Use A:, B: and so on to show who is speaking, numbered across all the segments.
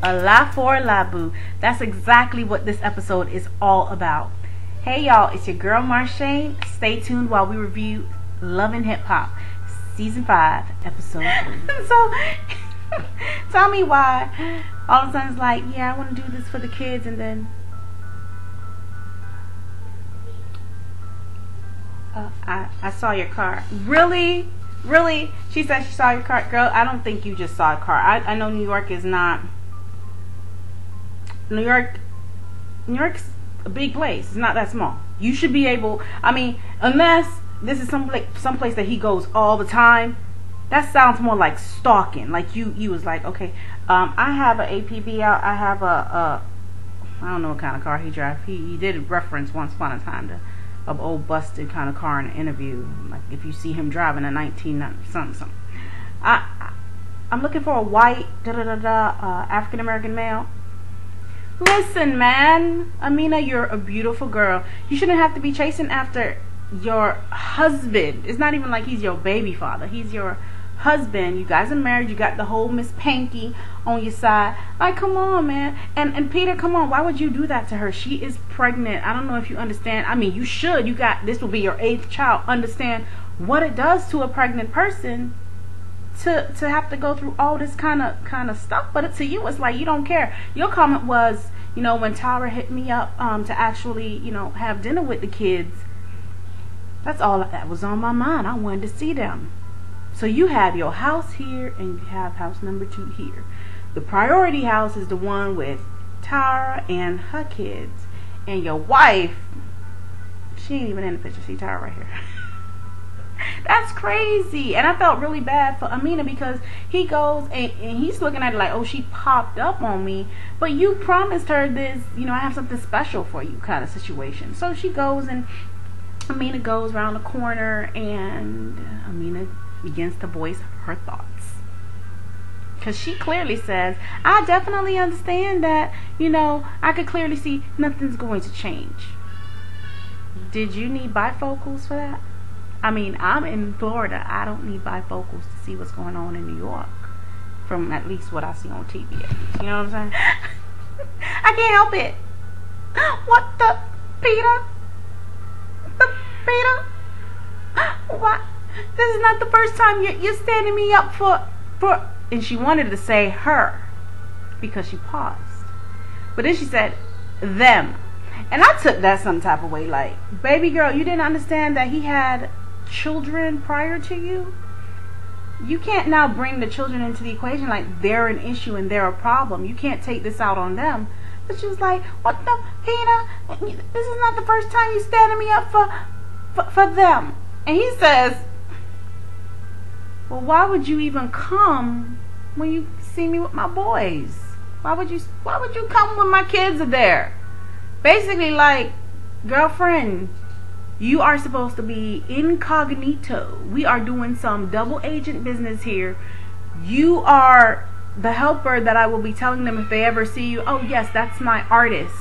A: A la for la boo. That's exactly what this episode is all about. Hey y'all, it's your girl Marshane. Stay tuned while we review Love and Hip Hop Season 5, Episode 3. So, tell me why all of a sudden it's like, yeah, I want to do this for the kids, and then I saw your car. Really? Really? She said she saw your car. Girl, I don't think you just saw a car. I know New York is not... New York's a big place. It's not that small. You should be able... I mean, unless this is some place that he goes all the time, that sounds more like stalking. Like you was like, okay, I have an APB out. I have a I don't know what kind of car he drives. He did reference once upon a time to an old busted kind of car in an interview. Like if you see him driving a 19 something. I'm looking for a white African American male. Listen, man, Amina, you're a beautiful girl. You shouldn't have to be chasing after your husband. It's not even like he's your baby father. He's your husband. You guys are married. You got the whole Miss Panky on your side. Like, come on, man. And Peter, come on. Why would you do that to her? She is pregnant. I don't know if you understand. I mean, you should. This will be your 8th child. Understand what it does to a pregnant person to have to go through all this kind of stuff. But to you, it's like you don't care. Your comment was, when Tara hit me up to actually, have dinner with the kids. That's all that was on my mind. I wanted to see them. So you have your house here and you have house number 2 here. The priority house is the one with Tara and her kids. And your wife, she ain't even in the picture. See Tara right here. That's crazy. And I felt really bad for Amina because he goes and he's looking at it like, oh, she popped up on me. But you promised her this, I have something special for you kind of situation. So she goes and Amina goes around the corner and Amina begins to voice her thoughts. Because she clearly says, I definitely understand that, I could clearly see nothing's going to change. Did you need bifocals for that? I mean, I'm in Florida. I don't need bifocals to see what's going on in New York. From at least what I see on TV. You know what I'm saying? I can't help it. What the? Peter? Peter? What? This is not the first time you're standing me up for... And she wanted to say her. Because she paused. But then she said, them. And I took that some type of way. Like, baby girl, you didn't understand that he had children prior to you? You can't now bring the children into the equation like they're an issue and they're a problem. You can't take this out on them. But she was like, what the, Peter? This is not the first time you standing me up for them. And he says, well, why would you even come when you see me with my boys? Why would you come when my kids are there? Basically, like, girlfriend, you are supposed to be incognito. We are doing some double agent business here. You are the helper that I will be telling them if they ever see you. Oh, yes, that's my artist.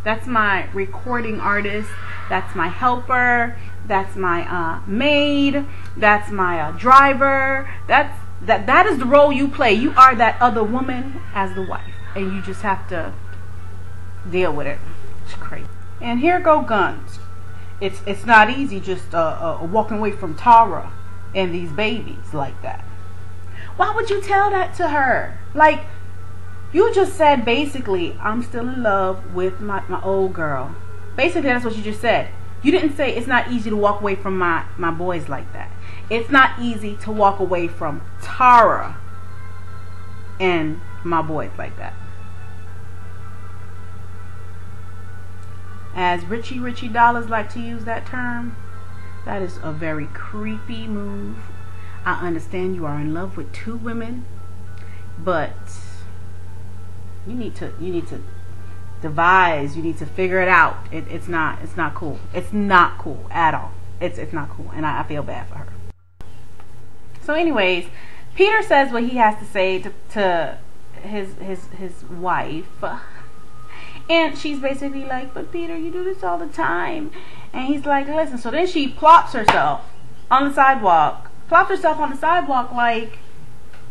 A: That's my recording artist. That's my helper. That's my maid. That's my driver. That is the role you play. You are that other woman as the wife. And you just have to deal with it. It's crazy. And here go Gunz. It's not easy just walking away from Tara and these babies like that. Why would you tell that to her? Like, you just said basically, I'm still in love with my old girl. Basically, that's what you just said. You didn't say it's not easy to walk away from my boys like that. It's not easy to walk away from Tara and my boys like that. As Richie Dollars like to use that term, that is a very creepy move. I understand you are in love with 2 women, but you need to devise. You need to figure it out. It's not cool. It's not cool at all. It's not cool, and I feel bad for her. So, anyways, Peter says what he has to say to his wife. And she's basically like, but Peter, you do this all the time. And he's like, listen. So then she plops herself on the sidewalk. Like,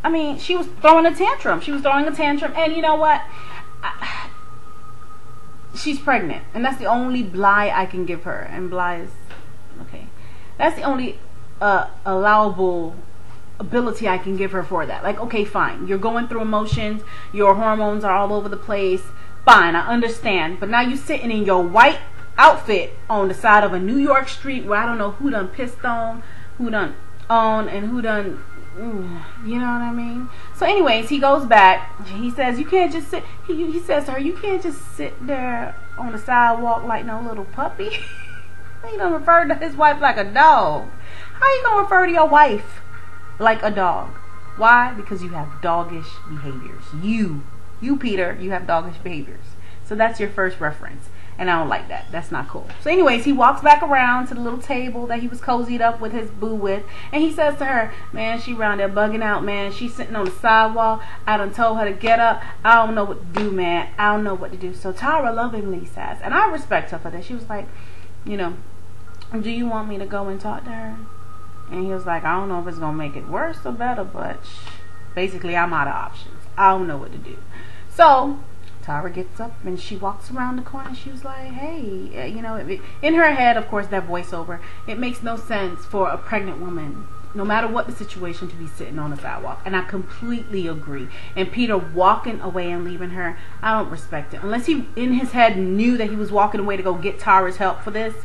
A: I mean, she was throwing a tantrum. She was throwing a tantrum, and you know what? She's pregnant, and that's the only lie I can give her. And Bly is okay. That's the only allowable ability I can give her for that. Like, okay, fine, you're going through emotions, your hormones are all over the place. Fine, I understand. But now you sitting in your white outfit on the side of a New York street where I don't know who done pissed on, who done on, and who done. You know what I mean? So anyways, he goes back. He says, you can't just sit. He says to her, you can't just sit there on the sidewalk like no little puppy. He done referred to his wife like a dog. How you gonna refer to your wife like a dog? Why? Because you have doggish behaviors. You Peter, you have doggish behaviors. So that's your first reference. And I don't like that. That's not cool. So anyways, he walks back around to the little table that he was cozied up with his boo with. And he says to her, man, she around there bugging out, man. She's sitting on the sidewalk. I done told her to get up. I don't know what to do, man. I don't know what to do. So Tara lovingly says, and I respect her for that. She was like, you know, do you want me to go and talk to her? And he was like, I don't know if it's going to make it worse or better, but basically I'm out of options. I don't know what to do. So Tara gets up and she walks around the corner. She was like, hey, you know, in her head, of course, that voiceover, it makes no sense for a pregnant woman, no matter what the situation, to be sitting on the sidewalk. And I completely agree. And Peter walking away and leaving her, I don't respect it. Unless he, in his head, knew that he was walking away to go get Tara's help for this.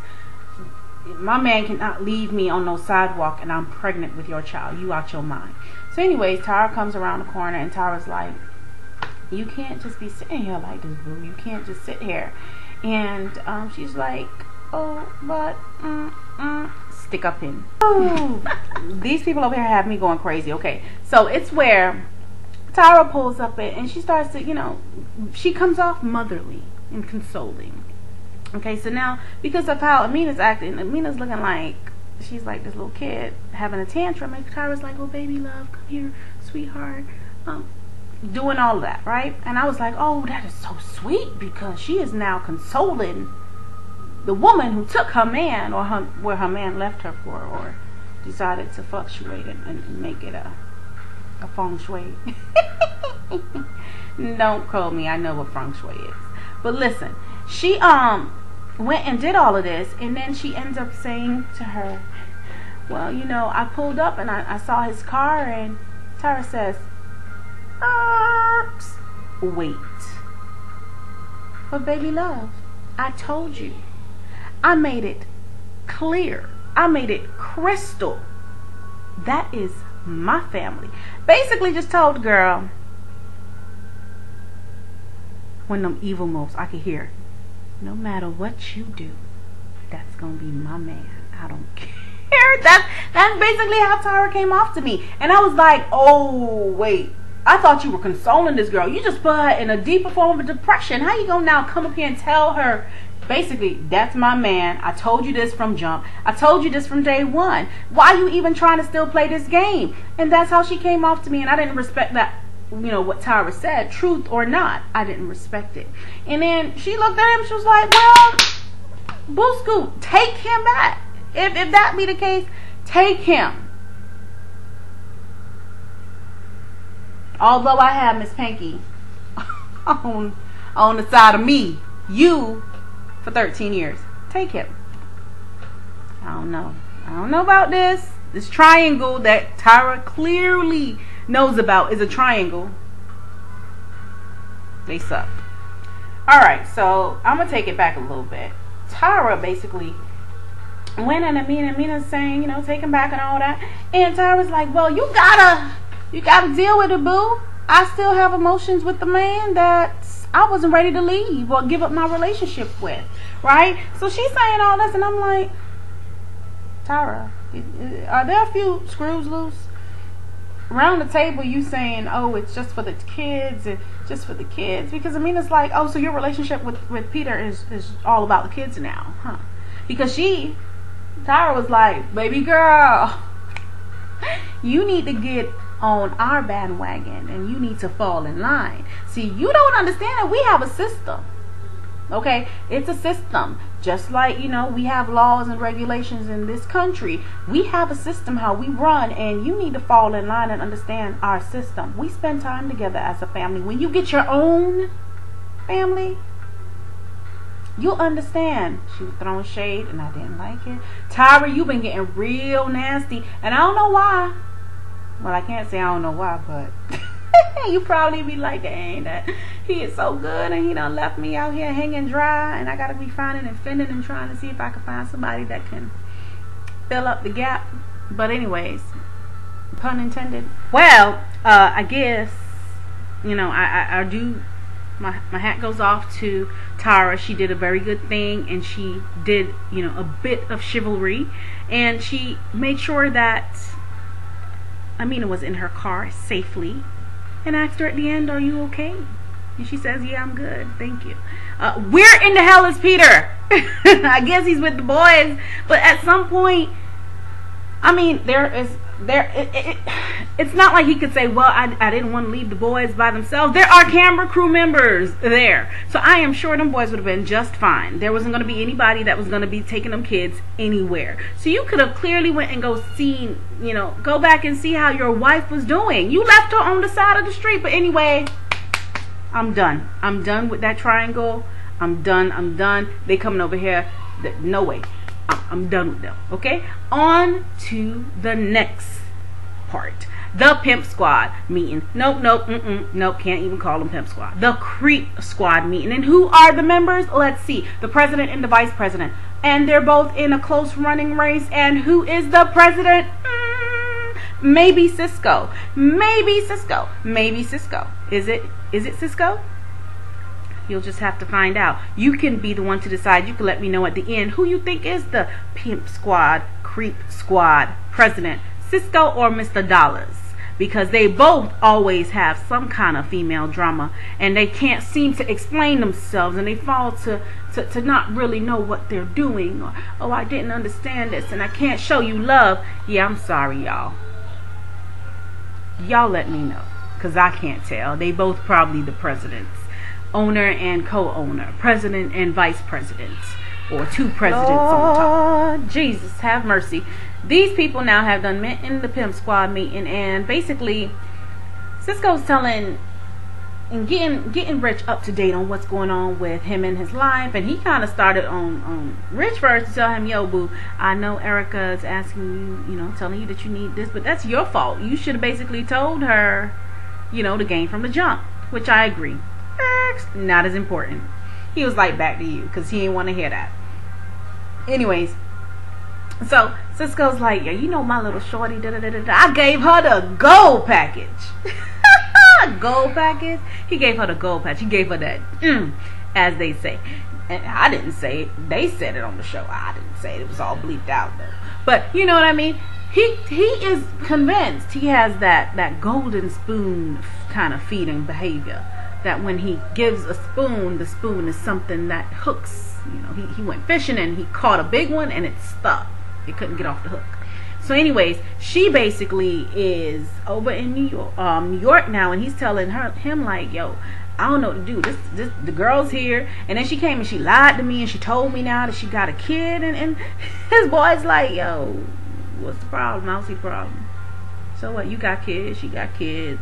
A: My man cannot leave me on no sidewalk and I'm pregnant with your child. You out your mind. So anyways, Tara comes around the corner and Tara's like, you can't just be sitting here like this, boo. You can't just sit here. And she's like, oh, but stick up in. Oh, these people over here have me going crazy. Okay, so it's where Tara pulls up it and she starts to, you know, she comes off motherly and consoling. Okay, so now because of how Amina's acting, Amina's looking like she's like this little kid having a tantrum. And Tara's like, oh, baby love, come here, sweetheart. Doing all of that, right? And I was like, oh, that is so sweet, because she is now consoling the woman who took her man, or where her man left her for, or decided to fluctuate and make it a feng shui. Don't quote me, I know what feng shui is. But listen, she went and did all of this, and then she ends up saying to her, well, you know, I pulled up and I saw his car, and Tara says, wait. But baby love, I told you. I made it clear. I made it crystal. That is my family. Basically just told the girl, when them evil moves, I could hear, no matter what you do, that's gonna be my man. I don't care. That's basically how Tara came off to me. And I was like, oh, wait. I thought you were consoling this girl. You just put her in a deeper form of depression. How you gonna now come up here and tell her, basically, that's my man. I told you this from jump. I told you this from day one. Why are you even trying to still play this game? And that's how she came off to me. And I didn't respect that, you know, what Tara said, truth or not. I didn't respect it. And then she looked at him. She was like, well, boo scoot, take him back. If that be the case, take him. Although I have Miss Pinky on the side of me, you, for 13 years. Take him. I don't know. I don't know about this. This triangle that Tara clearly knows about is a triangle. They suck. Alright, so I'm going to take it back a little bit. Tara basically went at Amina's saying, you know, take him back and all that. And Tara's like, well, you gotta deal with it, boo. I still have emotions with the man that I wasn't ready to leave or give up my relationship with, right? So she's saying all this, and I'm like, Tara, are there a few screws loose? Around the table, you saying, oh, it's just for the kids, and just for the kids. Because Amina's like, oh, so your relationship with Peter is all about the kids now, huh? Because Tara was like, baby girl, you need to get on our bandwagon and you need to fall in line. See, you don't understand that we have a system. Okay, it's a system. Just like, we have laws and regulations in this country. We have a system how we run, and you need to fall in line and understand our system. We spend time together as a family. When you get your own family, you'll understand. She was throwing shade, and I didn't like it. Tyra, you've been getting real nasty, and I don't know why. Well, I can't say I don't know why, but you probably be like, dang, that he is so good, and he done left me out here hanging dry, and I gotta be finding and fending and trying to see if I can find somebody that can fill up the gap. But anyways, pun intended. Well, I guess, I do, my hat goes off to Tara. She did a very good thing, and she did, a bit of chivalry, and she made sure that Amina was in her car safely, and asked her at the end, "Are you okay?" And she says, "Yeah, I'm good, thank you." Where in the hell is Peter? I guess he's with the boys, but at some point, it's not like he could say, well, I didn't want to leave the boys by themselves. There are camera crew members there, so I am sure them boys would have been just fine. There wasn't going to be anybody that was going to be taking them kids anywhere. So you could have clearly went and go back and see how your wife was doing. You left her on the side of the street. But anyway, I'm done. I'm done with that triangle. I'm done. They coming over here. No way. I'm done with them. Okay, on to the next part. The Pimp Squad meeting. Nope, can't even call them Pimp Squad. The Creep Squad meeting. And who are the members? Let's see. The president and the vice president. And they're both in a close running race. And who is the president? Maybe Cisco. Maybe Cisco. Is it Cisco? You'll just have to find out. You can be the one to decide. You can let me know at the end who you think is the Pimp Squad, Creep Squad president, Cisco or Mr. Dollars. Because they both always have some kind of female drama, and they can't seem to explain themselves, and they fall to not really know what they're doing, or, oh, I didn't understand this, and I can't show you love. Yeah, I'm sorry, y'all. Y'all let me know, because I can't tell. They both probably the presidents. Owner and co-owner, president and vice president, or two presidents on top. Jesus, have mercy. These people now have done met in the Pimp Squad meeting, and basically Cisco's telling and getting Rich up to date on what's going on with him in his life, and he kind of started on Rich first to tell him, yo boo, I know Erica is asking you, telling you that you need this, but that's your fault. You should have basically told her, the game from the jump, which I agree. Not as important. He was like, back to you, because he didn't want to hear that. Anyways, so Cisco's like, yeah, my little shorty, I gave her the gold package. Gold package? He gave her the gold package. He gave her that, as they say. And I didn't say it. They said it on the show. I didn't say it. It was all bleeped out, though. But you know what I mean? He is convinced he has that golden spoon kind of feeding behavior. That when he gives a spoon, the spoon is something that hooks. He went fishing and he caught a big one and it stuck. It couldn't get off the hook. So anyways, she basically is over in New York now, and he's telling him like, yo, I don't know what to do. This the girl's here, and then she came and she lied to me, and she told me now that she got a kid, and his boy's like, yo, what's the problem? I don't see the problem. So what? You got kids, she got kids.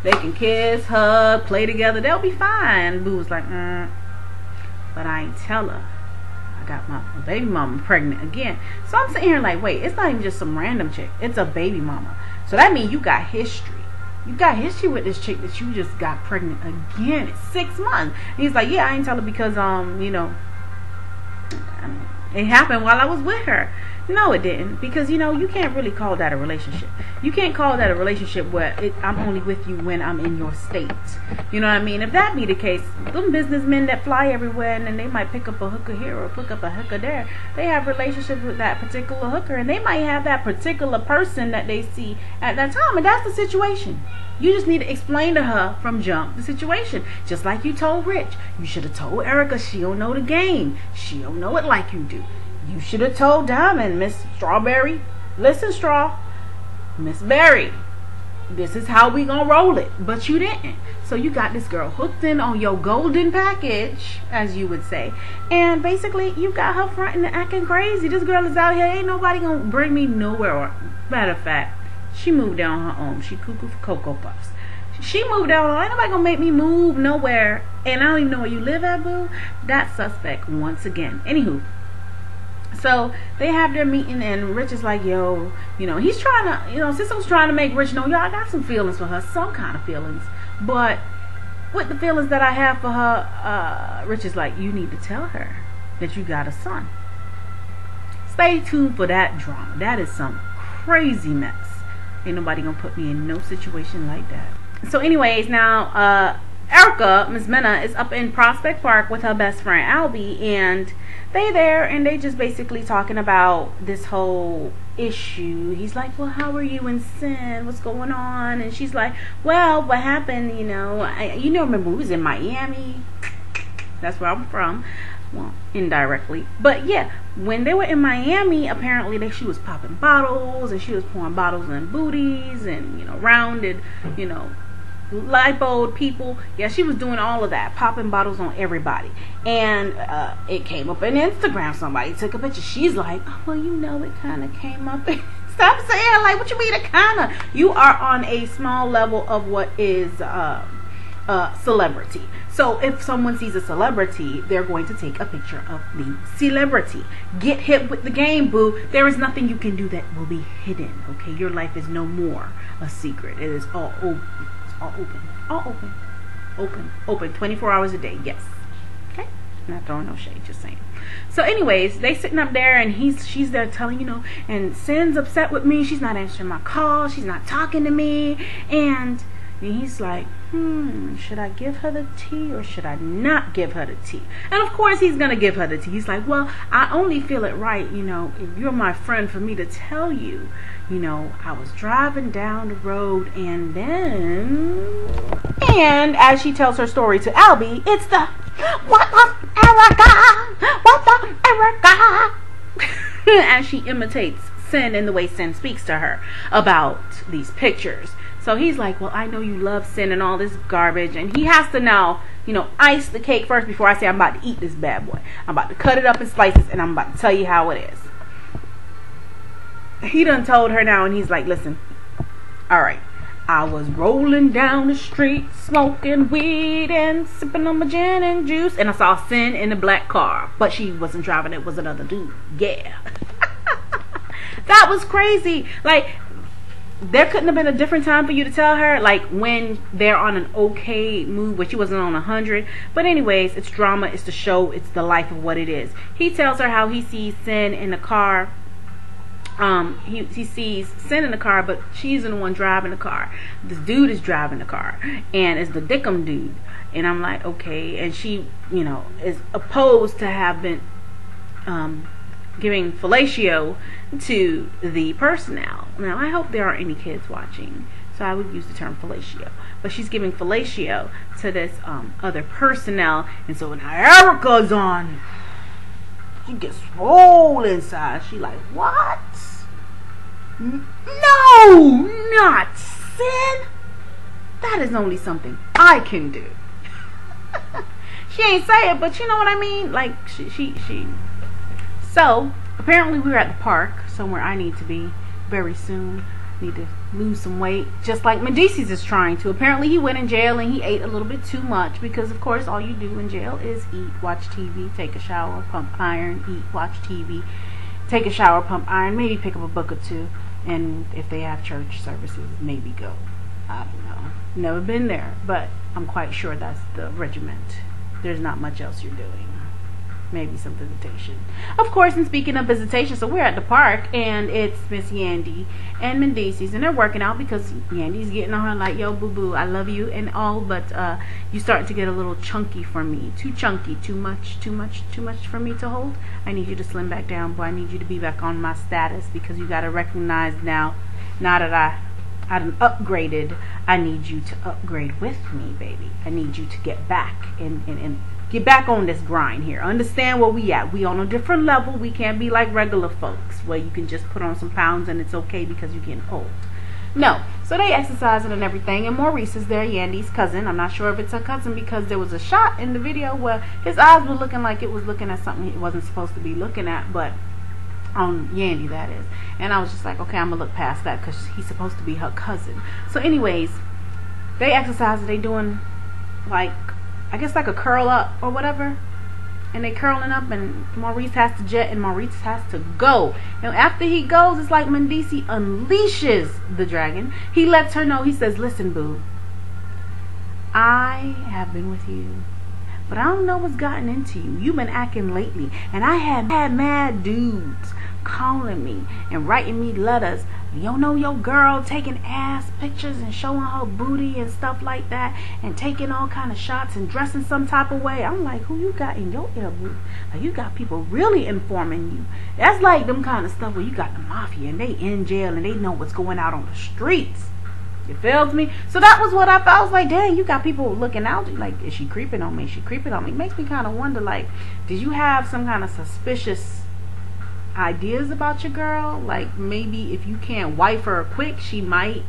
A: They can kiss, hug, play together. They'll be fine. Boo was like, but I ain't tell her. I got my baby mama pregnant again. So I'm sitting here like, wait, it's not even just some random chick. It's a baby mama. So that means you got history. You got history with this chick that you just got pregnant again. It's 6 months. And he's like, yeah, I ain't tell her because, it happened while I was with her. No, it didn't, because you can't really call that a relationship. You can't call that a relationship where I'm only with you when I'm in your state. You know what I mean? If that be the case, them businessmen that fly everywhere and then they might pick up a hooker here or pick up a hooker there, they have relationships with that particular hooker, and they might have that particular person that they see at that time, and that's the situation. You just need to explain to her from jump the situation. Just like you told Rich. You should have told Erica she don't know the game. She don't know it like you do. You should have told Diamond, Miss Strawberry. Listen, Straw. Miss Berry. this is how we gonna roll it. But you didn't. So you got this girl hooked in on your golden package, as you would say, and basically you got her fronting and acting crazy. This girl is out here, ain't nobody gonna bring me nowhere. Matter of fact, she moved down on her own. She cuckoo for Cocoa Puffs. She moved down. Ain't nobody gonna make me move nowhere, and I don't even know where you live at, boo. That's suspect once again. Anywho, so they have their meeting, and Rich is like, yo, you know, he's trying to, you know, Cisco's trying to make Rich know, yo, I got some feelings for her, some kind of feelings. But with the feelings that I have for her, Rich is like, you need to tell her that you got a son. Stay tuned for that drama. That is some crazy mess. Ain't nobody gonna put me in no situation like that. So anyways, now Erica, Miss Mena, is up in Prospect Park with her best friend Albie, and they there, and they just basically talking about this whole issue. He's like, well, how are you and Cyn? What's going on? And she's like, well, what happened, you know, remember we was in Miami. That's where I'm from. Well, indirectly. But yeah, when they were in Miami, apparently she was popping bottles, and she was pouring bottles in booties, and, you know, rounded, you know, lipoed people. Yeah, she was doing all of that, popping bottles on everybody. And it came up on Instagram. Somebody took a picture. She's like, oh, well, you know, it kind of came up. Stop saying, like, what you mean it kind of? You are on a small level of what is celebrity. So if someone sees a celebrity, they're going to take a picture of the celebrity. Get hip with the game, boo. There is nothing you can do that will be hidden. Okay, your life is no more a secret. It is all open. Open 24 hours a day. Yes. Okay, not throwing no shade, just saying. So anyways, they sitting up there, and she's there telling, you know, and Cyn's upset with me. She's not answering my call. She's not talking to me. And he's like, should I give her the tea or should I not give her the tea? And of course he's gonna give her the tea. He's like, well, I only feel it right, you know, if you're my friend, for me to tell you, you know, I was driving down the road, and as she tells her story to Albie, it's the what up, Erica, as she imitates Cyn in the way Cyn speaks to her about these pictures. So he's like, well, I know you love Cyn and all this garbage, and he has to now, you know, ice the cake first before I say I'm about to eat this bad boy. I'm about to cut it up in slices, and I'm about to tell you how it is. He done told her now, and he's like, listen, all right, I was rolling down the street, smoking weed and sipping on my gin and juice, and I saw Cyn in a black car, but she wasn't driving, it was another dude. Yeah. That was crazy. Like, there couldn't have been a different time for you to tell her, like when they're on an okay mood, but she wasn't on 100. But anyways, it's drama, it's the show, it's the life of what it is. He tells her how he sees Cyn in the car. He sees Cyn in the car, but she's the one driving the car. This dude is driving the car, and it's the dickum dude. And I'm like, okay. And she, you know, is opposed to have been giving fellatio to the personnel. Now, I hope there aren't any kids watching, so I would use the term fellatio. But she's giving fellatio to this other personnel, and so now Erica's on. She gets swole inside. She like, what? No, not Cyn. That is only something I can do. She ain't say it, but you know what I mean? Like, she. So, apparently we were at the park, somewhere I need to be very soon. Need to lose some weight, just like Mendeecees is trying to. Apparently he went in jail and he ate a little bit too much, because of course all you do in jail is eat, watch TV, take a shower, pump iron, eat, watch TV, take a shower, pump iron, maybe pick up a book or two, and if they have church services, maybe go. I don't know. Never been there, but I'm quite sure that's the regiment. There's not much else you're doing. Maybe some visitation. Of course, and speaking of visitation, so we're at the park, and it's Miss Yandy and Mendeecees, and they're working out because Yandy's getting on her like, yo, boo-boo, I love you and all, but you starting to get a little chunky for me. Too chunky, too much for me to hold. I need you to slim back down, boy. I need you to be back on my status, because you got to recognize now that I done upgraded, I need you to upgrade with me, baby. I need you to get back and get back on this grind here. Understand where we at. We on a different level. We can't be like regular folks where you can just put on some pounds and it's okay because you're getting old. No. So they exercising and everything, and Maurice is there, Yandy's cousin. I'm not sure if it's her cousin because there was a shot in the video where his eyes were looking like it was looking at something it wasn't supposed to be looking at, but on Yandy, that is. And I was just like, okay, I'm gonna look past that because he's supposed to be her cousin. So anyways, they exercising, they doing like, I guess like a curl up or whatever, and they curling up, and Maurice has to jet and Maurice has to go. And after he goes, it's like Mendeecees unleashes the dragon. He lets her know, he says, listen boo, I have been with you, but I don't know what's gotten into you. You've been acting lately, and I had mad dudes calling me and writing me letters. You don't know your girl taking ass pictures and showing her booty and stuff like that, and taking all kind of shots and dressing some type of way. I'm like, who you got in your ear, boo? Like, you got people really informing you. That's like them kind of stuff where you got the mafia and they in jail and they know what's going out on the streets. You feel me? So that was what I felt. I was like, dang, you got people looking out. Like, is she creeping on me? Is she creeping on me? It makes me kind of wonder, like, did you have some kind of suspicious ideas about your girl? Like, maybe if you can't wife her quick, she might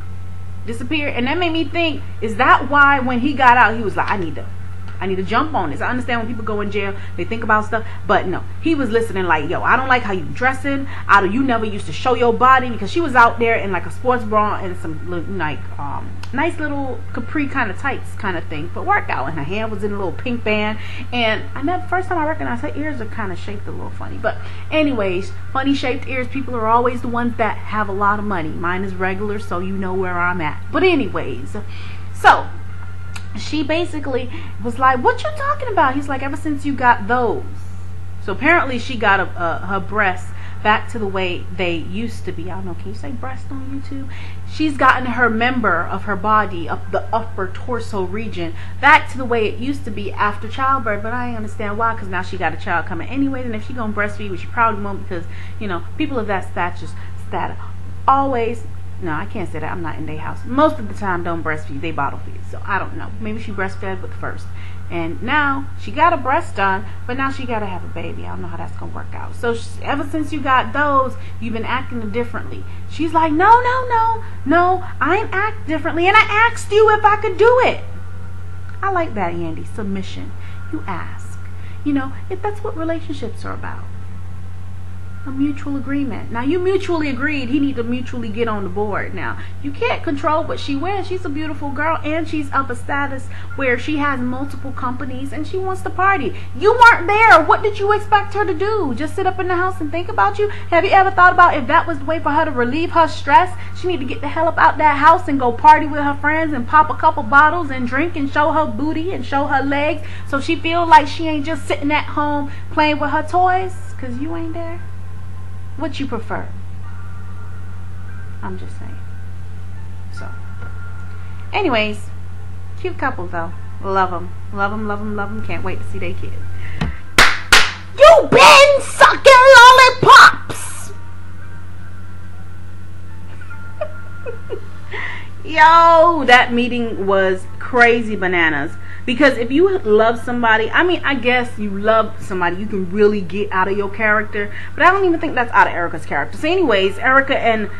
A: disappear. And that made me think, is that why when he got out, he was like, I need to jump on this. I understand when people go in jail, they think about stuff, but no, he was listening like, yo, I don't like how you dressing. You never used to show your body, because she was out there in like a sports bra and some like nice little capri kind of tights kind of thing for workout, and her hand was in a little pink band. And first time I recognized her ears are kind of shaped a little funny, but anyways, funny shaped ears, people are always the ones that have a lot of money. Mine is regular, so you know where I'm at. But anyways, so she basically was like, what you talking about? He's like, ever since you got those. So apparently she got her breasts back to the way they used to be. I don't know, can you say breast on YouTube? She's gotten her member of her body, up the upper torso region, back to the way it used to be after childbirth. But I ain't understand why, because now she got a child coming anyways, and if she gonna breastfeed, which she probably won't, because, you know, people of that stature always, no, I can't say that, I'm not in their house, most of the time don't breastfeed, they bottle feed. So I don't know, maybe she breastfed with the first, and now she got a breast done, but now she got to have a baby. I don't know how that's gonna work out. So ever since you got those, you've been acting differently. She's like, no, I ain't act differently, and I asked you if I could do it. I like that, Yandy. Submission. You ask. You know, if that's what relationships are about. A mutual agreement. Now, you mutually agreed he need to mutually get on the board. Now, you can't control what she wears. She's a beautiful girl, and she's of a status where she has multiple companies and she wants to party. You weren't there. What did you expect her to do? Just sit up in the house and think about you? Have you ever thought about if that was the way for her to relieve her stress? She need to get the hell up out that house and go party with her friends and pop a couple bottles and drink and show her booty and show her legs, so she feel like she ain't just sitting at home playing with her toys because you ain't there. What you prefer? I'm just saying. So, anyways, cute couple though. Love them. Love them, love them, love them. Can't wait to see their kids. You been sucking lollipops! Yo, that meeting was crazy bananas. Because if you love somebody, I mean, I guess you love somebody, you can really get out of your character. But I don't even think that's out of Erica's character. So anyways, Erica and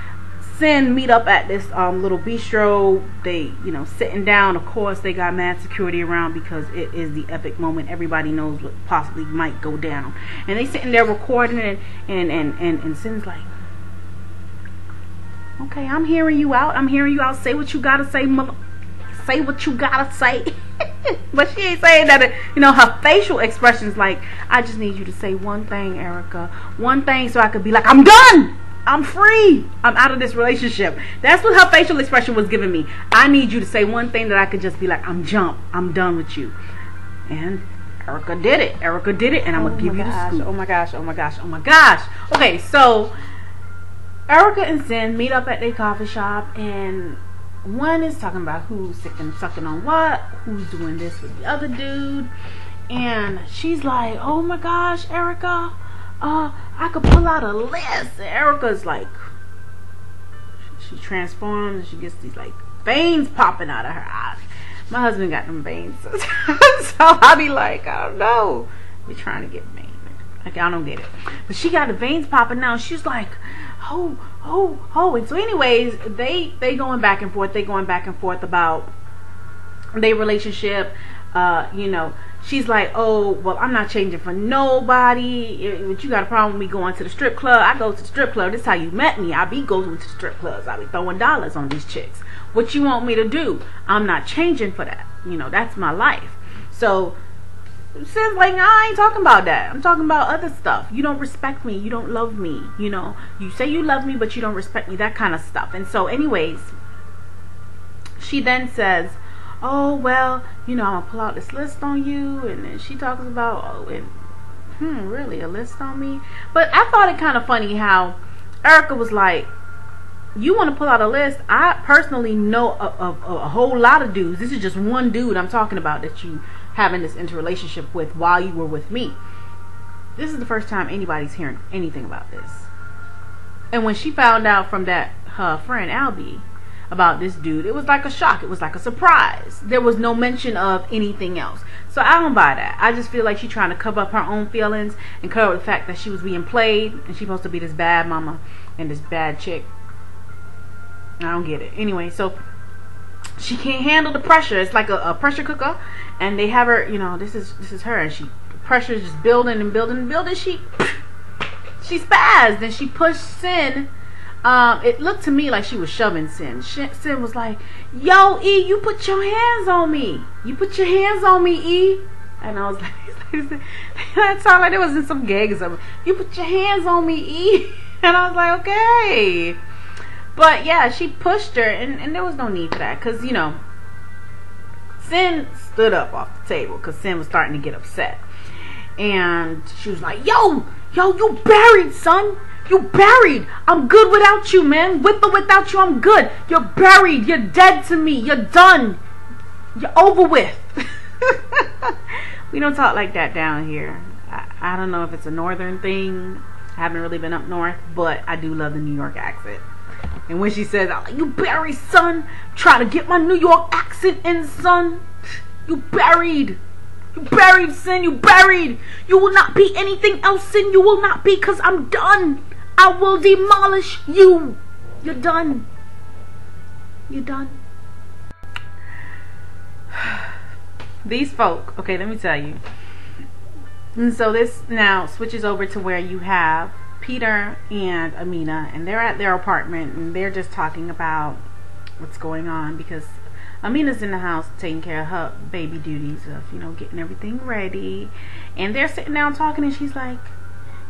A: Cyn meet up at this little bistro. They, you know, sitting down. Of course, they got mad security around because it is the epic moment. Everybody knows what possibly might go down. And they sitting there recording it, and Cyn's like, okay, I'm hearing you out. I'm hearing you out. Say what you gotta say, mother. Say what you gotta say. But she ain't saying that. You know, her facial expressions like, I just need you to say one thing, Erica. One thing, so I could be like, I'm done. I'm free. I'm out of this relationship. That's what her facial expression was giving me. I need you to say one thing that I could just be like, I'm done with you. And Erica did it. Erica did it, and I'm gonna give you the scoop. Oh my gosh, oh my gosh, oh my gosh. Okay, so Erica and Cyn meet up at their coffee shop, and one is talking about who's sucking on what, who's doing this with the other dude, and she's like, oh my gosh, Erica, I could pull out a list. And Erica's like, she transforms and she gets these like veins popping out of her eyes. My husband got them veins, so I be like, I don't know, be trying to get veins. Like, I don't get it, but she got the veins popping now. She's like, And so anyways, they going back and forth. They going back and forth about their relationship. She's like, oh, well, I'm not changing for nobody. But you got a problem with me going to the strip club? I go to the strip club. This is how you met me. I be going to the strip clubs. I be throwing dollars on these chicks. What you want me to do? I'm not changing for that. That's my life. So Cyn's like, I ain't talking about that. I'm talking about other stuff. You don't respect me. You don't love me. You say you love me, but you don't respect me. That kind of stuff. And so anyways, she then says, oh, well, I'm going to pull out this list on you. And then she talks about, really, a list on me? But I thought it kind of funny how Erica was like, you want to pull out a list? I personally know a whole lot of dudes. This is just one dude I'm talking about that you having this interrelationship with while you were with me. This is the first time anybody's hearing anything about this. And when she found out from her friend Albie about this dude, it was like a shock. It was like a surprise. There was no mention of anything else. So I don't buy that. I just feel like she's trying to cover up her own feelings and cover up the fact that she was being played and she's supposed to be this bad mama and this bad chick. I don't get it. Anyway, so she can't handle the pressure. It's like a pressure cooker, and they have her. This is her, and pressure is just building and building and building. She spazzed and she pushed Cyn. It looked to me like she was shoving Cyn. Cyn was like, "Yo, E, you put your hands on me. You put your hands on me, E." And I was like, that sounded like it was in some gag or something. You put your hands on me, E. And I was like, okay. But yeah, she pushed her, and there was no need for that, because Cyn stood up off the table because Cyn was starting to get upset, and she was like, yo, you buried, son. You buried. I'm good without you, man. With or without you, I'm good. You're buried. You're dead to me. You're done. You're over with. We don't talk like that down here. I don't know if it's a northern thing. I haven't really been up north, but I do love the New York accent. And when she says, you buried, son, trying to get my New York accent in, son. You buried. You buried, Cyn. You buried. You will not be anything else, Cyn. You will not be, because I'm done. I will demolish you. You're done. You're done. These folk, okay, let me tell you. And so this now switches over to where you have Peter and Amina, and they're at their apartment, and they're just talking about what's going on, because Amina's in the house taking care of her baby duties of, getting everything ready, and they're sitting down talking, and she's like,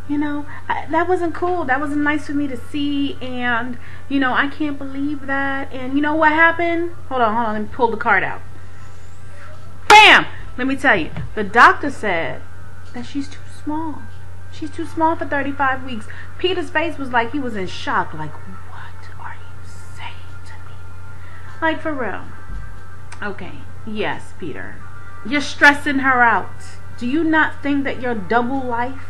A: that wasn't cool. That wasn't nice for me to see, and, I can't believe that, and you know what happened? Hold on, let me pull the card out. Bam! Let me tell you, the doctor said that she's too small. She's too small for 35 weeks. Peter's face was like he was in shock. Like, what are you saying to me? Like, for real. Okay, yes, Peter. You're stressing her out. Do you not think that your double life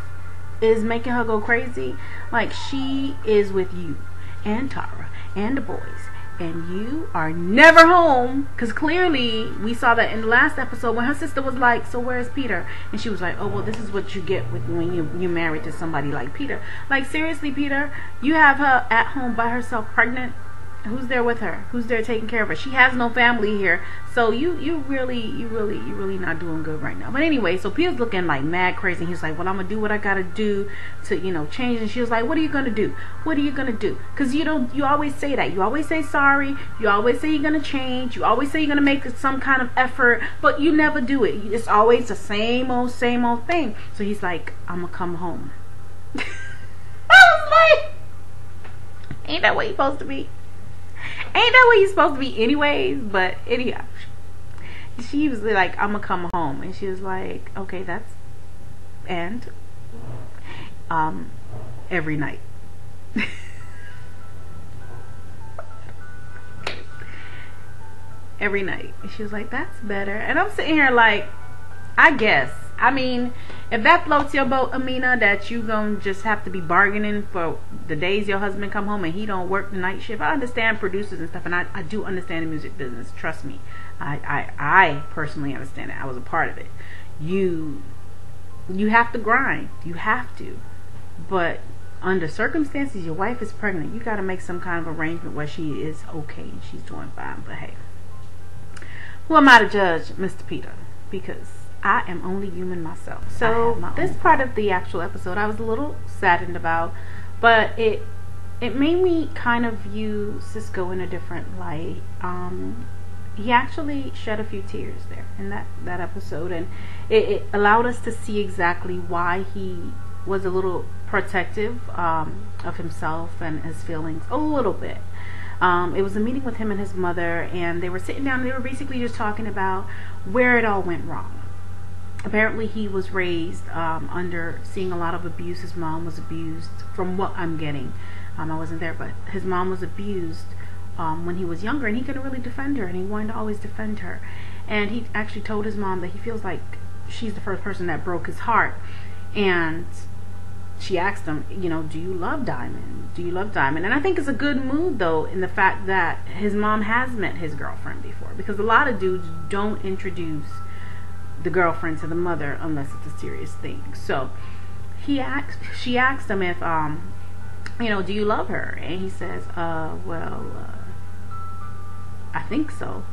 A: is making her go crazy? Like, she is with you and Tara and the boys, and you are never home, because clearly we saw that in the last episode when her sister was like, so where's Peter? And she was like, oh, well, this is what you get with when you're married to somebody like Peter. Like, seriously, Peter, you have her at home by herself, pregnant. Who's there with her? Who's there taking care of her? She has no family here, so you really not doing good right now. But anyway, so Peter's looking like mad crazy. He's like, well, I'm gonna do what I gotta do to change. And she was like, what are you gonna do? What are you gonna do? Because you always say that. You always say sorry. You always say you're gonna change. You always say you're gonna make some kind of effort, but you never do it. It's always the same old thing. So he's like, I'm gonna come home. I was like, ain't that what you're supposed to be? Ain't that what you're supposed to be anyways? But anyhow, she was like, I'm gonna come home. And she was like, okay, that's, and every night. Every night. And she was like, that's better. And I'm sitting here like, I guess, I mean, if that floats your boat, Amina, that you gonna just have to be bargaining for the days your husband come home and he don't work the night shift. I understand producers and stuff, and I do understand the music business. Trust me, I personally understand it. I was a part of it. You have to grind. You have to, but under circumstances, your wife is pregnant, you got to make some kind of arrangement where she is okay and she's doing fine. But hey, who am I to judge Mr. Peter? Because I am only human myself. So this part of the actual episode I was a little saddened about, but it made me kind of view Cisco in a different light. He actually shed a few tears there in that episode, and it allowed us to see exactly why he was a little protective of himself and his feelings a little bit. It was a meeting with him and his mother, and they were sitting down and they were basically just talking about where it all went wrong. Apparently he was raised under seeing a lot of abuse. His mom was abused, from what I'm getting. I wasn't there, but his mom was abused when he was younger, and he couldn't really defend her, and he wanted to always defend her. And he actually told his mom that he feels like she's the first person that broke his heart. And she asked him, you know, do you love Diamond? Do you love Diamond? And I think it's a good mood, though, in the fact that his mom has met his girlfriend before, because a lot of dudes don't introduce the girlfriend to the mother unless it's a serious thing. So she asked him if you know, do you love her? And he says, well, I think so.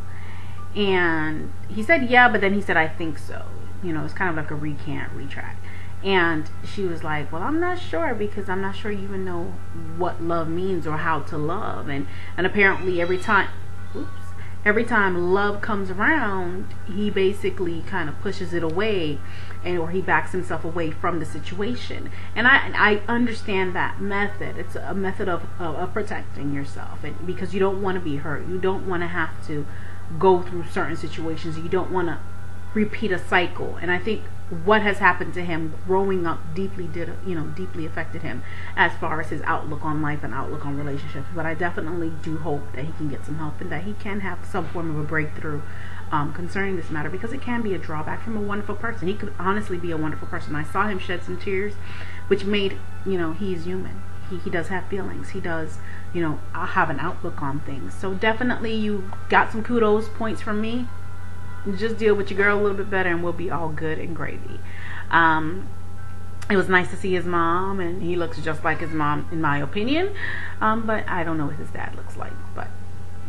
A: And he said, yeah, but then he said, I think so. You know, it's kind of like a retract. And she was like, well, I'm not sure, because I'm not sure you even know what love means or how to love. And apparently every time love comes around, he basically kind of pushes it away, or he backs himself away from the situation. And I understand that method. It's a method of protecting yourself, and because you don't want to be hurt, you don't want to have to go through certain situations, you don't want to repeat a cycle. And I think what has happened to him growing up deeply affected him as far as his outlook on life and outlook on relationships. But I definitely do hope that he can get some help and that he can have some form of a breakthrough concerning this matter, because it can be a drawback from a wonderful person. He could honestly be a wonderful person. I saw him shed some tears, which made, you know, he's human. He does have feelings. He does, you know, have an outlook on things. So definitely you got some kudos points from me. Just deal with your girl a little bit better and we'll be all good and gravy. It was nice to see his mom, and he looks just like his mom in my opinion, but I don't know what his dad looks like, but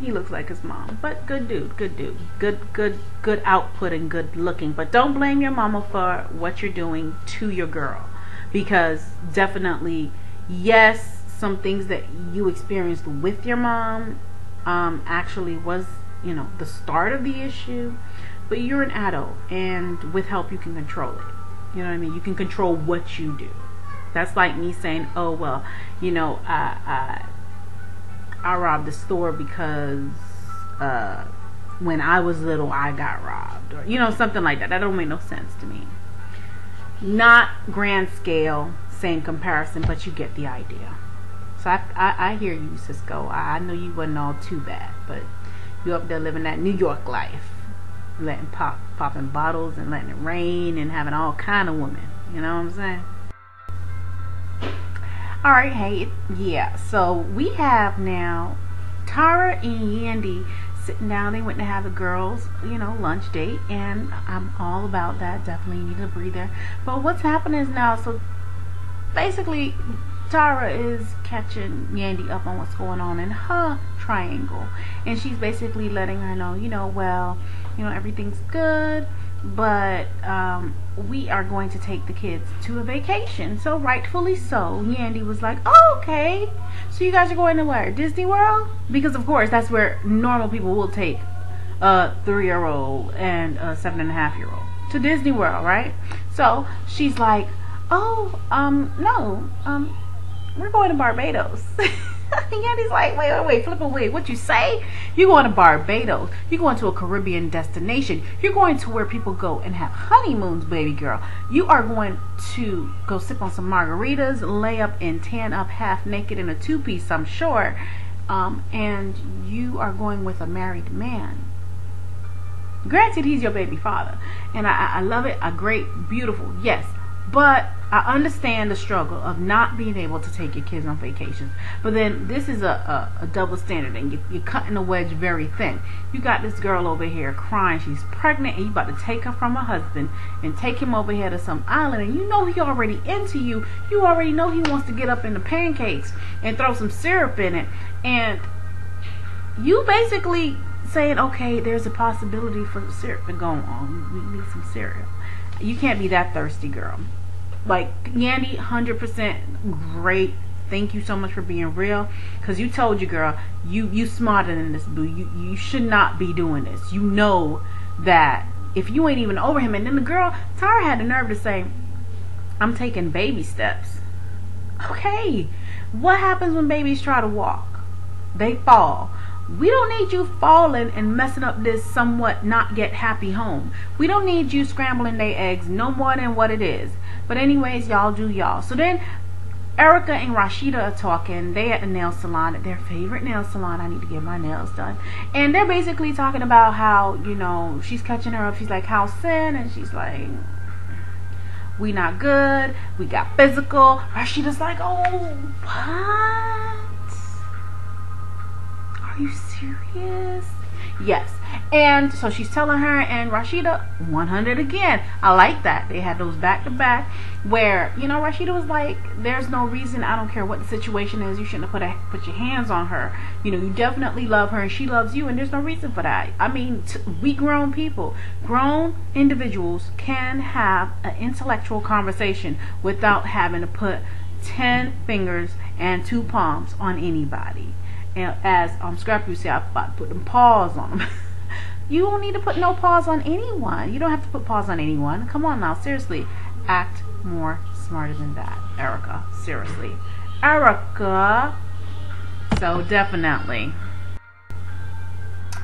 A: he looks like his mom. But good dude, good output and good looking. But don't blame your mama for what you're doing to your girl, because definitely, yes, some things that you experienced with your mom actually was, you know, the start of the issue. But you're an adult, and with help you can control it. You know what I mean? You can control what you do. That's like me saying, oh, well, you know, I robbed the store because when I was little I got robbed, or, you know, something like that. That don't make no sense to me. Not grand scale, same comparison, but you get the idea. So I hear you, Cisco. I know you wasn't all too bad, but you up there living that New York life, letting popping bottles and letting it rain and having all kind of women. You know what I'm saying? All right, hey, yeah. So we have now Tara and Yandy sitting down. They went to have a girls, you know, lunch date, and I'm all about that. Definitely need a breather. But what's happening is now, so basically, Tara is catching Yandy up on what's going on in her triangle, and she's basically letting her know, you know, well, you know, everything's good, but we are going to take the kids to a vacation. So rightfully so, Yandy was like, oh, okay, so you guys are going to where? Disney World? Because of course that's where normal people will take a 3-year-old and a 7.5-year-old to Disney World, right? So she's like, oh, no, we're going to Barbados. Yandy's like, wait, flip away. What you say? You're going to Barbados. You're going to a Caribbean destination. You're going to where people go and have honeymoons, baby girl. You are going to go sip on some margaritas, lay up and tan up half naked in a 2-piece, I'm sure. And you are going with a married man. Granted, he's your baby father. And I love it. A great, beautiful, yes. But I understand the struggle of not being able to take your kids on vacations, but then this is a double standard, and you're cutting the wedge very thin. You got this girl over here crying, she's pregnant, and you about to take her from her husband and take him over here to some island, and you know he already into you. You already know he wants to get up in the pancakes and throw some syrup in it, and you basically saying, okay, there's a possibility for the syrup to go on. We need some cereal. You can't be that thirsty, girl. Like, Yandy, 100% great. Thank you so much for being real. Because you told your girl, you smarter than this, boo. You should not be doing this. You know that if you ain't even over him. And then the girl, Tara, had the nerve to say, I'm taking baby steps. Okay. What happens when babies try to walk? They fall. We don't need you falling and messing up this somewhat not yet happy home. We don't need you scrambling their eggs no more than what it is. But anyways, y'all do y'all. So then Erica and Rashida are talking. They at the nail salon, at their favorite nail salon. I need to get my nails done. And they're basically talking about how, you know, she's catching her up. She's like, how's Cyn? And she's like, we not good. We got physical. Rashida's like, oh, what? Are you serious? Yes. And so she's telling her, and Rashida 100 again. I like that. They had those back to back where, you know, Rashida was like, there's no reason, I don't care what the situation is, you shouldn't have put your hands on her. You know, you definitely love her and she loves you, and there's no reason for that. I mean, we grown people, grown individuals can have an intellectual conversation without having to put 10 fingers and 2 palms on anybody. And as Scrappy would say, I put them paws on them. You don't need to put no paws on anyone. You don't have to put paws on anyone. Come on now, seriously. Act more smarter than that, Erica. Seriously. Erica. So definitely.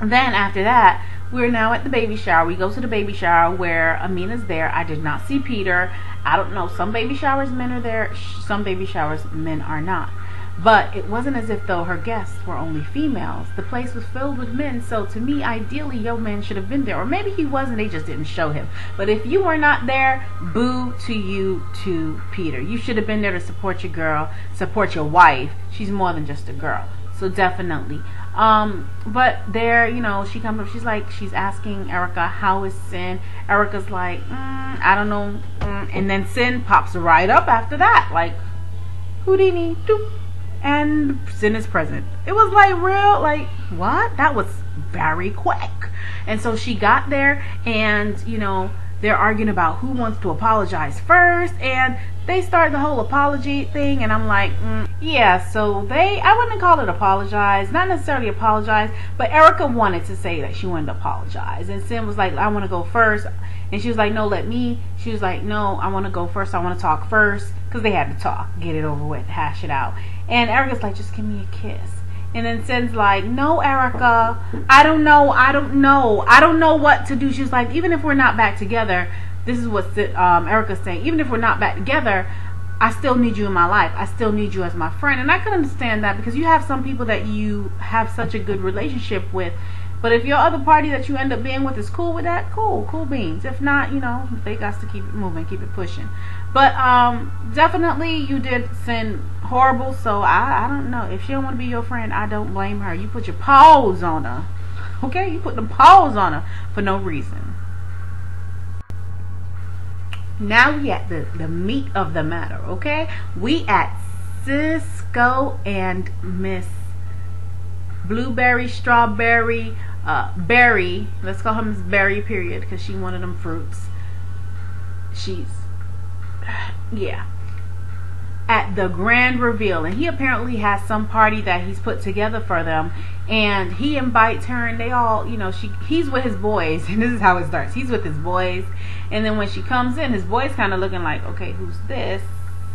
A: Then after that, we're now at the baby shower. We go to the baby shower where Amina's there. I did not see Peter. I don't know. Some baby showers men are there. Some baby showers men are not. But it wasn't as if though her guests were only females. The place was filled with men. So to me, ideally, your man should have been there. Or maybe he wasn't, they just didn't show him. But if you were not there, boo to you to Peter. You should have been there to support your girl, support your wife. She's more than just a girl. So definitely. But there, you know, she comes up, she's like, she's asking Erica, how is Cyn? Erica's like, I don't know. And then Cyn pops right up after that. Like, Houdini, doop. And Cyn is present. It was like real, like, what? That was very quick. And so she got there, and you know, they're arguing about who wants to apologize first, and they start the whole apology thing, and I'm like, yeah, so I wouldn't call it apologize, not necessarily apologize, but Erica wanted to say that she wanted to apologize, and Cyn was like, I want to go first, and she was like, no, let me. She was like, no, I want to go first, I want to talk first, because they had to talk, get it over with, hash it out. And Erica's like, just give me a kiss. And then Cyn's like, no, Erica, I don't know what to do. She was like, even if we're not back together, this is what Erica's saying, even if we're not back together, I still need you in my life. I still need you as my friend. And I can understand that, because you have some people that you have such a good relationship with. But if your other party that you end up being with is cool with that, cool beans. If not, you know, they got to keep it moving, keep it pushing. But definitely you did Cyn horrible, so I don't know. If she don't want to be your friend, I don't blame her. You put your paws on her. Okay? You put them paws on her for no reason. Now we at the meat of the matter, okay? We at Cisco and Miss Blueberry, Strawberry, Berry. Let's call her Miss Berry, period, because she one of them fruits. She's, yeah, at the grand reveal, and he apparently has some party that he's put together for them, and he invites her, and they all, you know, he's with his boys, and this is how it starts. He's with his boys, and then when she comes in, his boys kind of looking like, okay, who's this?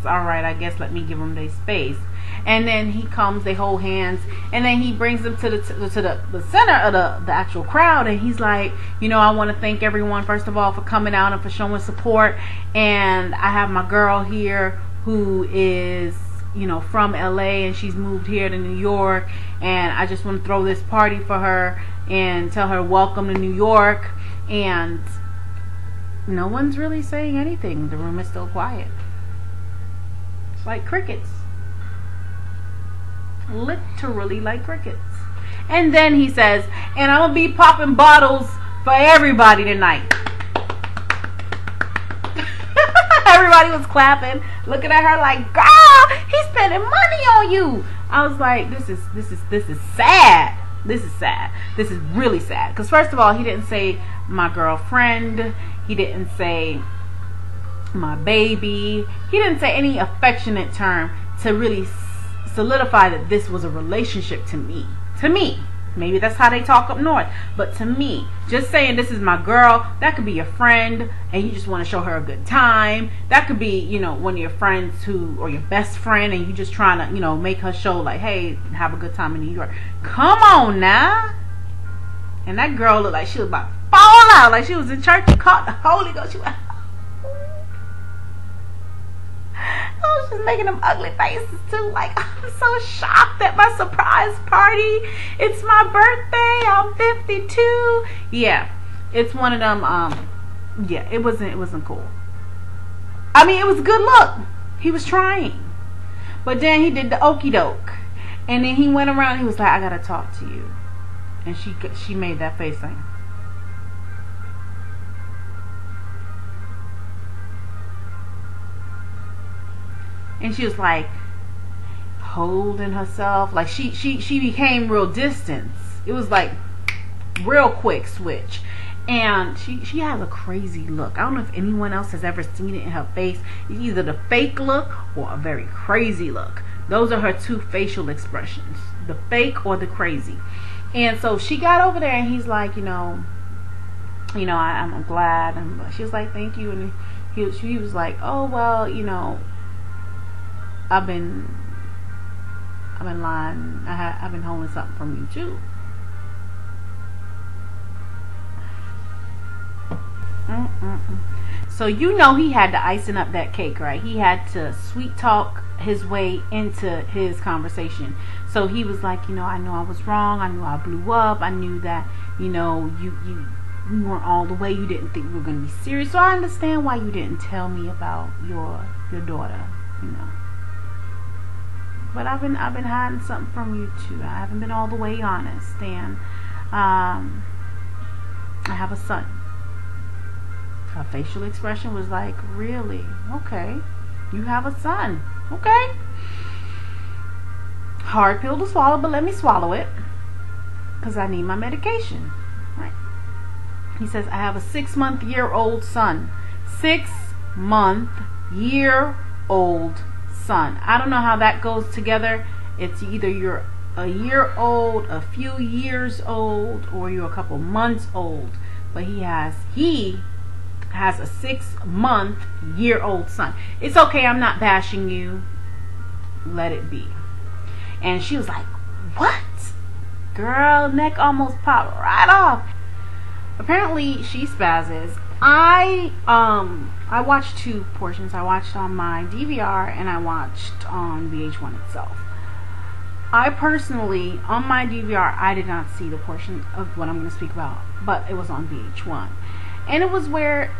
A: All right, I guess let me give them their space. And then he comes, they hold hands, and then he brings them to the center of the actual crowd, and he's like, you know, I want to thank everyone, first of all, for coming out and for showing support, and I have my girl here who is, you know, from LA, and she's moved here to New York, and I just want to throw this party for her and tell her welcome to New York. And no one's really saying anything. The room is still quiet. like crickets. Literally like crickets. And then he says, and I'm gonna be popping bottles for everybody tonight. Everybody was clapping, looking at her like, girl, he's spending money on you. I was like, this is sad. This is sad. This is really sad. Because first of all, he didn't say my girlfriend. He didn't say my baby. He didn't say any affectionate term to really solidify that this was a relationship to me. To me. Maybe that's how they talk up north. But to me, just saying this is my girl, that could be your friend and you just want to show her a good time. That could be, you know, one of your friends or your best friend and you just trying to, you know, make her show like, hey, have a good time in New York. Come on now. And that girl looked like she was about to fall out. Like she was in church and caught the Holy Ghost. She went, I was just making them ugly faces too. Like, I'm so shocked at my surprise party. It's my birthday. I'm 52. Yeah, it's one of them. Yeah, it wasn't cool. I mean, it was a good look. He was trying, but then he did the okey doke, and then he went around. He was like, I gotta talk to you, and she made that face like. And she was like holding herself, like she became real distance. It was like real quick switch, and she has a crazy look. I don't know if anyone else has ever seen it in her face. It's either the fake look or a very crazy look. Those are her two facial expressions: the fake or the crazy. And so she got over there, and he's like, I'm glad. And she was like, thank you. And he was like, oh well, I've been lying. I've been holding something from you too. So he had to icing up that cake, right? He had to sweet talk his way into his conversation. So he was like, I know I was wrong. I knew I blew up. I knew that, you weren't all the way. You didn't think we were going to be serious. So I understand why you didn't tell me about your daughter, But I've been hiding something from you too. I haven't been all the way honest, and I have a son. Her facial expression was like, really? Okay, you have a son. Okay, hard pill to swallow, but let me swallow it because I need my medication. Right? He says, I have a 6-month-year-old son. 6-month-year-old son. I don't know how that goes together. It's either you're a year old, a few years old, or you're a couple months old. But he has a 6-month-year-old son. It's okay, I'm not bashing you. Let it be. And she was like, what? Girl, neck almost popped right off. Apparently she spazzes. I watched 2 portions. I watched on my DVR and I watched on VH1 itself. I personally, on my DVR, I did not see the portion of what I'm going to speak about, but it was on VH1. And it was where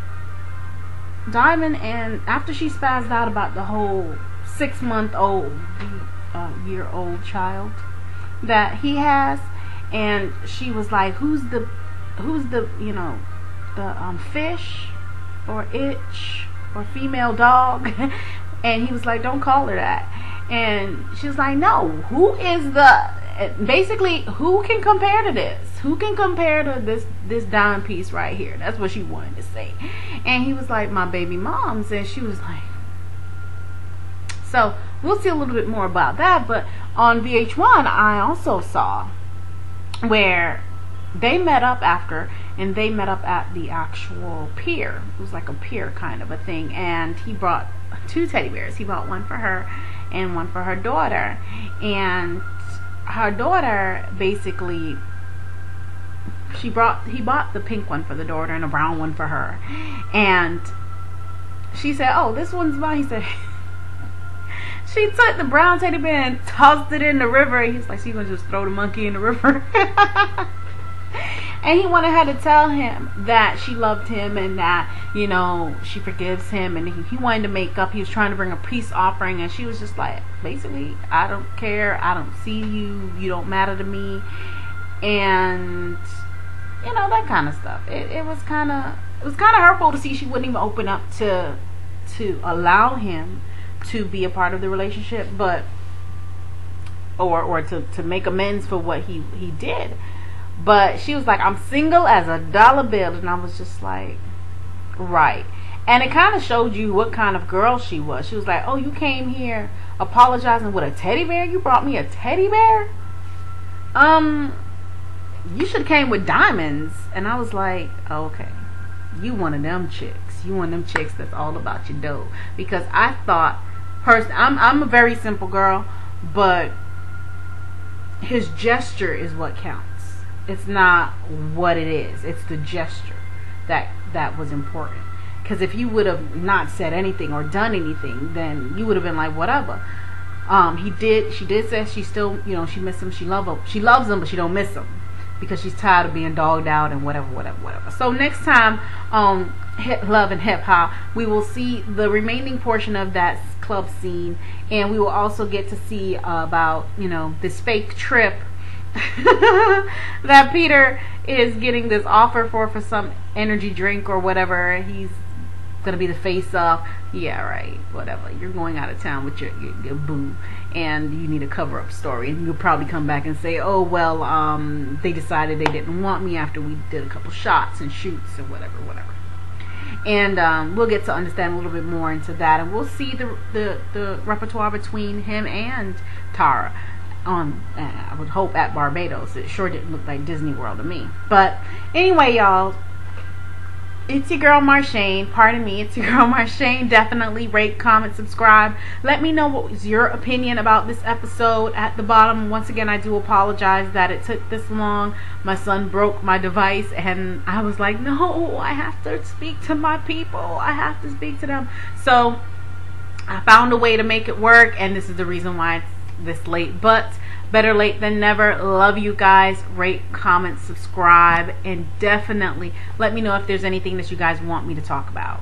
A: Diamond, and after she spazzed out about the whole 6-month-old-year-old child that he has, and she was like, who's the fish or itch or female dog? And he was like, don't call her that. And she was like, no, who is basically, who can compare to this? Who can compare to this dime piece right here? That's what she wanted to say. And he was like, my baby moms. And she was like, so we'll see a little bit more about that. But on VH1 I also saw where they met up after, and they met up at the actual pier. It was like a pier kind of a thing, and he brought 2 teddy bears. He bought one for her and one for her daughter, and her daughter basically, he bought the pink one for the daughter and a brown one for her, and she said, oh, this one's mine. He said, she took the brown teddy bear and tossed it in the river. He's like, she's gonna just throw the monkey in the river. And he went ahead to tell him that she loved him and that, you know, she forgives him, and he wanted to make up. He was trying to bring a peace offering, and she was just like, basically, I don't care, I don't see you, you don't matter to me, and you know, that kind of stuff. It was kind of hurtful to see she wouldn't even open up to allow him to be a part of the relationship, but or to make amends for what he did. But she was like, I'm single as a dollar bill. And I was just like, right. And it kind of showed you what kind of girl she was. She was like, oh, you came here apologizing with a teddy bear? You brought me a teddy bear? You should have came with diamonds. And I was like, okay, you one of them chicks. You one of them chicks that's all about your dough. Because I thought, I'm a very simple girl, but his gesture is what counts. It's not what it is. It's the gesture that was important. Because if you would have not said anything or done anything, then you would have been like, whatever. She did say she still, you know, she miss him. She loves him, but she don't miss him because she's tired of being dogged out and whatever. So next time, Love and Hip Hop, we will see the remaining portion of that club scene, and we will also get to see about, you know, this fake trip that Peter is getting this offer for some energy drink or whatever. He's gonna be the face of. Yeah, right, whatever. You're going out of town with your boo, and you need a cover-up story, and you'll probably come back and say, oh well, they decided they didn't want me after we did a couple shots and shoots and whatever. And we'll get to understand a little bit more into that, and we'll see the repertoire between him and Tara. I would hope at Barbados. It sure didn't look like Disney World to me. But anyway, y'all, it's your girl Marshane. Pardon me, it's your girl Marshane. Definitely rate, comment, subscribe. Let me know what was your opinion about this episode at the bottom. Once again, I do apologize that it took this long. My son broke my device, and I was like, no, I have to speak to my people. I have to speak to them. So I found a way to make it work, and this is the reason why it's this late, but better late than never. Love you guys. Rate, comment, subscribe, and definitely let me know if there's anything that you guys want me to talk about.